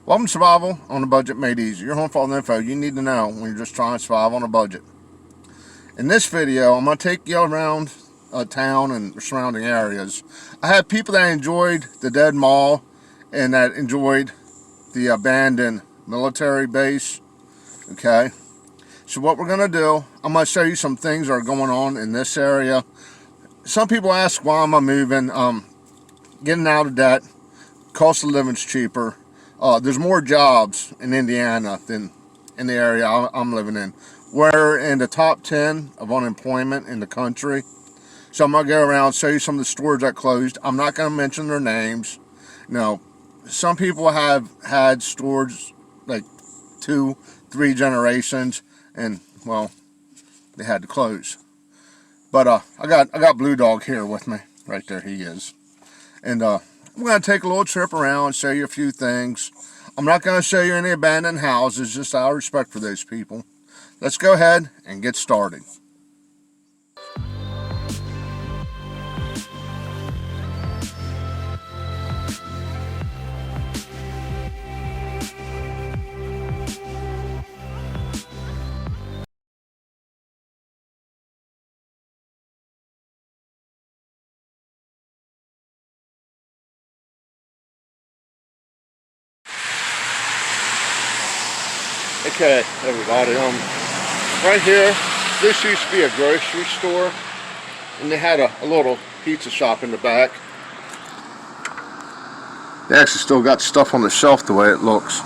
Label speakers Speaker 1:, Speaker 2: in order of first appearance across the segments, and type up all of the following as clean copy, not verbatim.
Speaker 1: Welcome to Survival on a Budget Made Easy. Your home for all the info you need to know when you're just trying to survive on a budget. In this video, I'm going to take you around town and surrounding areas. I have people that enjoyed the dead mall and that enjoyed the abandoned military base. Okay, so what we're going to do, I'm going to show you some things that are going on in this area. Some people ask why am I moving. Getting out of debt, cost of living's cheaper. There's more jobs in Indiana than in the area I'm living in. We're in the top 10 of unemployment in the country. So I'm going to go around and show you some of the stores that closed. I'm not going to mention their names. No, some people have had stores like 2-3 generations and, well, they had to close. But I got Blue Dog here with me. Right there he is. And I'm going to take a little trip around and show you a few things. I'm not going to show you any abandoned houses, just out of respect for those people. Let's go ahead and get started. Okay, everybody, right here, this used to be a grocery store, and they had a little pizza shop in the back. They actually still got stuff on the shelf the way it looks.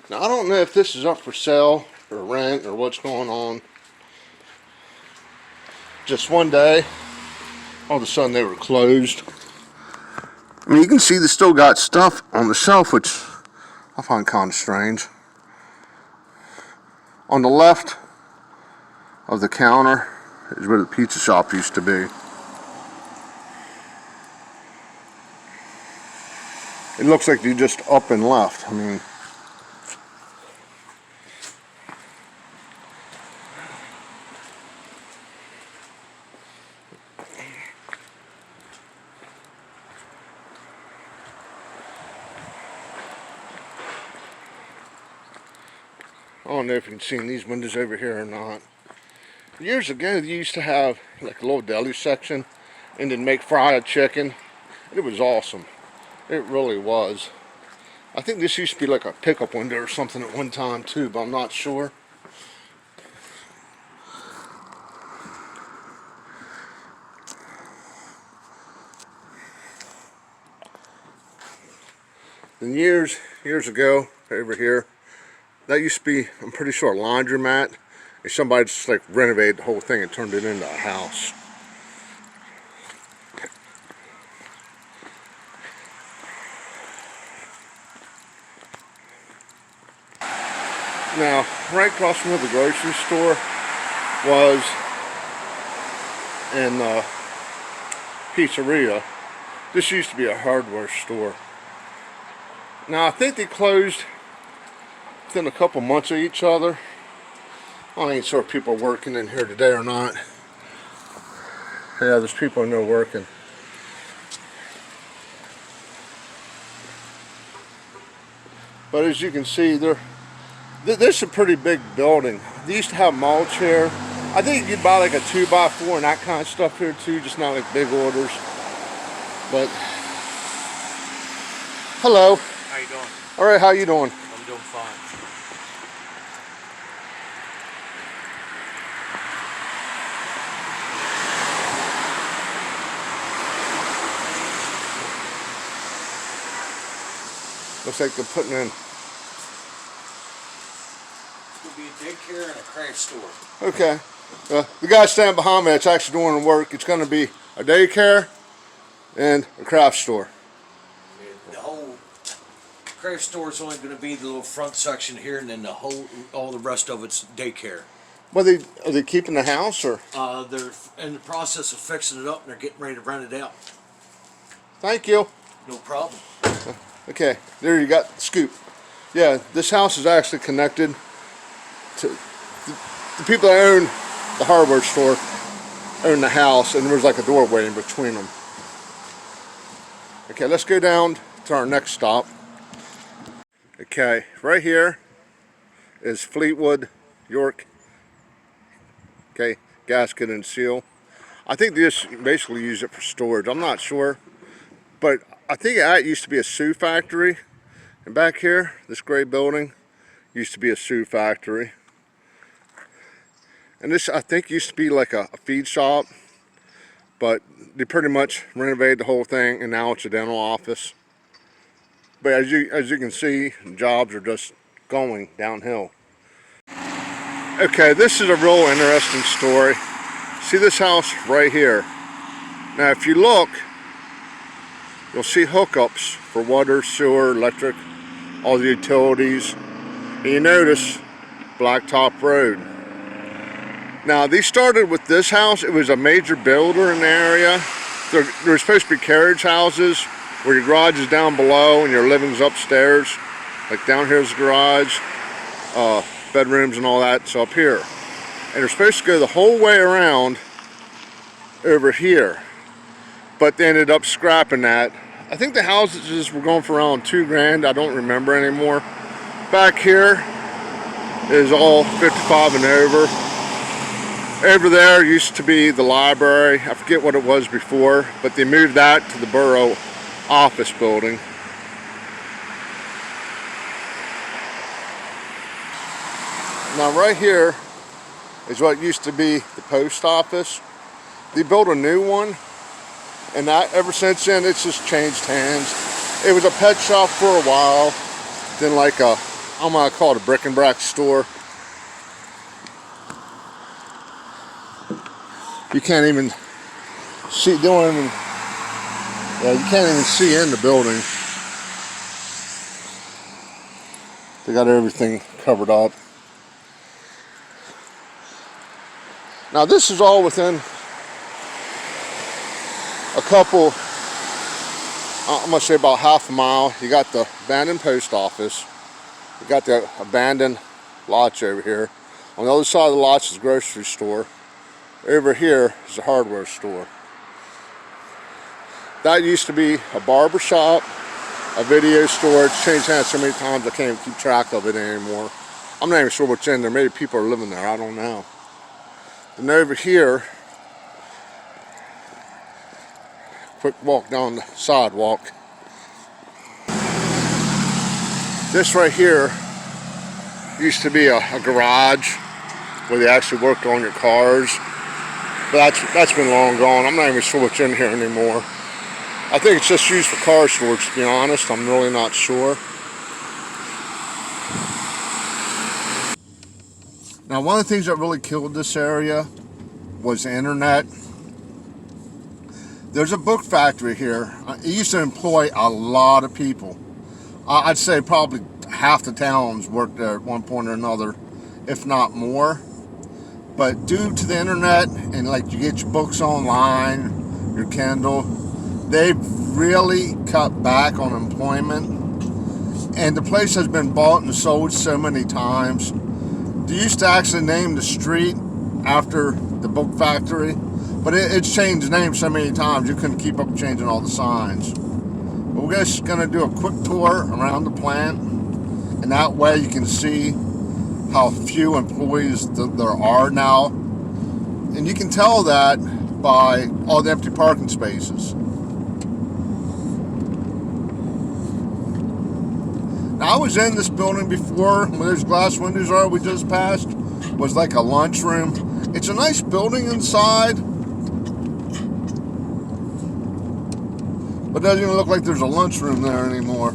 Speaker 1: Now, I don't know if this is up for sale or rent or what's going on. Just one day, all of a sudden they were closed. I mean, you can see they still got stuff on the shelf, which I find kind of strange. On the left of the counter is where the pizza shop used to be. It looks like they just up and left. I mean, I don't know if you can see in these windows over here or not. Years ago, they used to have like a little deli section and then make fried chicken. It was awesome. It really was. I think this used to be like a pickup window or something at one time too, but I'm not sure. And years ago, over here, that used to be, I'm pretty sure, a laundromat. And somebody just like renovated the whole thing and turned it into a house. Now, right across from where the grocery store was and the pizzeria, this used to be a hardware store. Now, I think they closed within a couple months of each other. I ain't sure if people are working in here today or not. Yeah, there's people in there working. But as you can see, this is a pretty big building. They used to have mulch here. I think you could buy like a 2x4 and that kind of stuff here too, just not like big orders. But hello.
Speaker 2: How you doing?
Speaker 1: All right, how you doing?
Speaker 2: I'm doing fine.
Speaker 1: Looks like they're putting in.
Speaker 2: It's going to be a daycare and a craft store.
Speaker 1: Okay. The guy standing behind me that's actually doing the work, it's going to be a daycare and a craft store.
Speaker 2: The whole craft store is only going to be the little front section here, and then all the rest of it's daycare.
Speaker 1: Well, are they keeping the house or?
Speaker 2: They're in the process of fixing it up and they're getting ready to rent it out.
Speaker 1: Thank you.
Speaker 2: No problem.
Speaker 1: Okay, there you got the scoop. Yeah, this house is actually connected to the people that own the hardware store own the house, and there's like a doorway in between them. Okay, let's go down to our next stop. Okay, right here is Fleetwood, York. Okay, gasket and seal. I think they just basically use it for storage. I'm not sure, but I think that used to be a shoe factory. And back here, this gray building used to be a shoe factory. And this, I think, used to be like a feed shop, but they pretty much renovated the whole thing, and now it's a dental office. But as you can see, jobs are just going downhill. Okay, this is a real interesting story. See this house right here. Now, if you look, you'll see hookups for water, sewer, electric, all the utilities. And you notice Blacktop Road. Now, these started with this house. It was a major builder in the area. There were supposed to be carriage houses where your garage is down below and your living's upstairs. Like down here's the garage, bedrooms and all that's up here. And they're supposed to go the whole way around over here. But they ended up scrapping that. I think the houses were going for around $2,000. I don't remember anymore. Back here is all 55 and over. Over there used to be the library. I forget what it was before, but they moved that to the borough office building. Now right here is what used to be the post office. They built a new one, and that ever since then it's just changed hands. It was a pet shop for a while, then like I'm gonna call it a brick and brack store. You can't even see, you can't even see in the building. They got everything covered up. Now this is all within a couple, I'm gonna say about half a mile. You got the abandoned post office. You got the abandoned lodge over here. On the other side of the lodge is a grocery store. Over here is a hardware store. That used to be a barber shop, a video store. It's changed hands so many times I can't even keep track of it anymore. I'm not even sure what's in there. Maybe people are living there, I don't know. And over here, quick walk down the sidewalk. This right here used to be a garage where they actually worked on your cars. But that's been long gone. I'm not even sure what's in here anymore. I think it's just used for car storage, to be honest. I'm really not sure. Now, one of the things that really killed this area was the internet. There's a book factory here. It used to employ a lot of people. I'd say probably half the towns worked there at one point or another, if not more. But due to the internet and like you get your books online, your Kindle, they've really cut back on employment. And the place has been bought and sold so many times. They used to actually name the street after the book factory, but it's changed names so many times you couldn't keep up changing all the signs. But we're just going to do a quick tour around the plant, and that way you can see how few employees there are now. And you can tell that by all the empty parking spaces. Now, I was in this building before, where those glass windows are we just passed, was like a lunchroom. It's a nice building inside, but it doesn't even look like there's a lunchroom there anymore.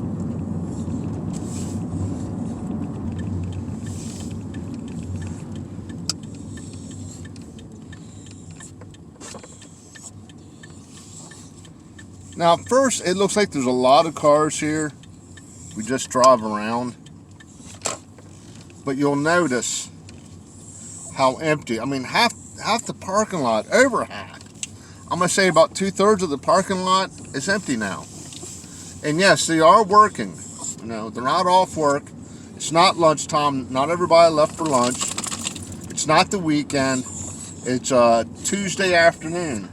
Speaker 1: Now, first, it looks like there's a lot of cars here. We just drive around. But you'll notice how empty. I mean, half the parking lot, over half. I'm gonna say about 2/3 of the parking lot is empty now. And yes, they are working. You know, they're not off work. It's not lunchtime. Not everybody left for lunch. It's not the weekend. It's Tuesday afternoon.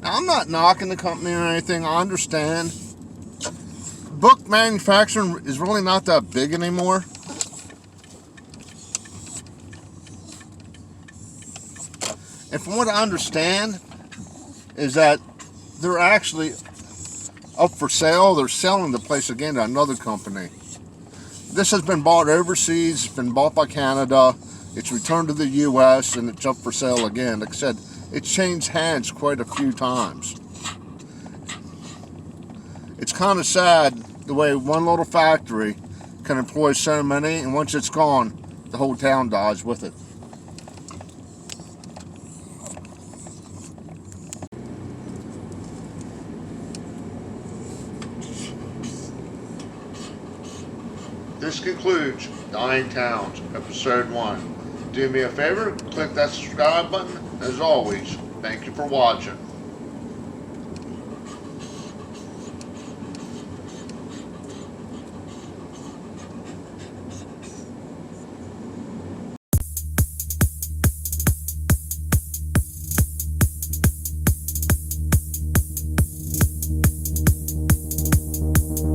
Speaker 1: Now, I'm not knocking the company or anything. I understand. Book manufacturing is really not that big anymore. And from what I understand is that they're actually up for sale. They're selling the place again to another company. This has been bought overseas. It's been bought by Canada. It's returned to the U.S. and it's up for sale again. Like I said, it's changed hands quite a few times. It's kind of sad the way one little factory can employ so many, and once it's gone, the whole town dies with it. This concludes Dying Towns, Episode 1. Do me a favor, click that subscribe button. As always, thank you for watching.